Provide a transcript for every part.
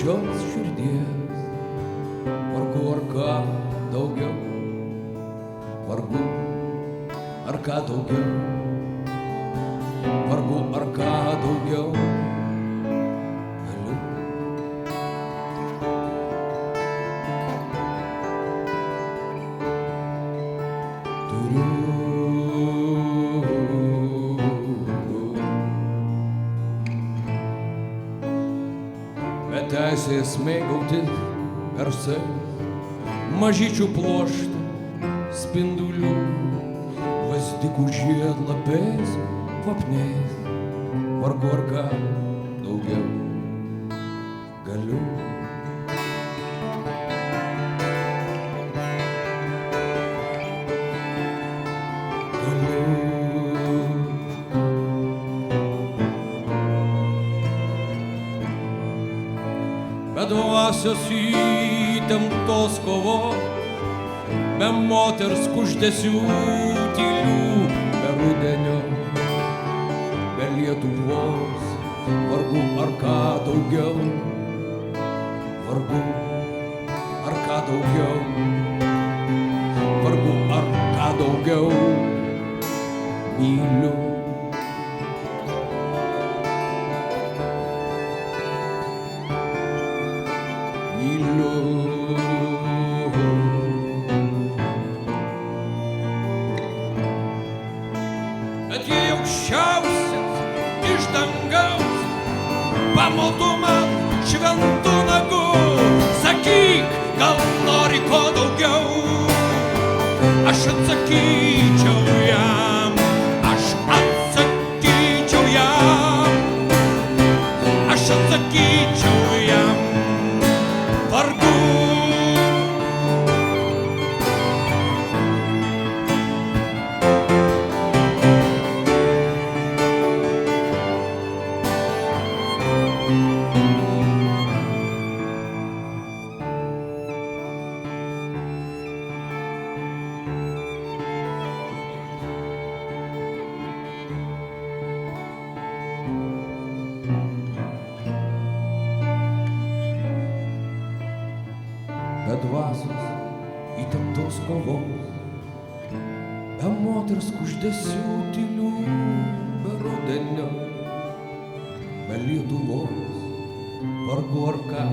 pačios širdies. Vargu ar ką daugiau, vargu ar ką daugiau, vargu ar ką daugiau galiu. Turiu teisės mėgautis garsais, mažyčių pluoštų spindulių, gvazdikų žiedlapiais kvapniais. Vargu ar ką daugiau galiu. Be dvasios įtemptos kovos, be moters kuždesių tylių, be rudenio, be Lietuvos, vargu ar ką daugiau, vargu ar ką daugiau, vargu ar ką daugiau myliu. Bet jei aukščiausias iš dangaus pamautų man šventų nagų, sakyk, gal nori ko daugiau. Aš atsakyčiau jam, aš atsakyčiau jam, aš atsakyčiau jam, vargu. Be dvasios įtemptos kovos, be moters kuždesių tylių, be rudenio, be Lietuvos, vargu ar ką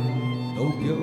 daugiau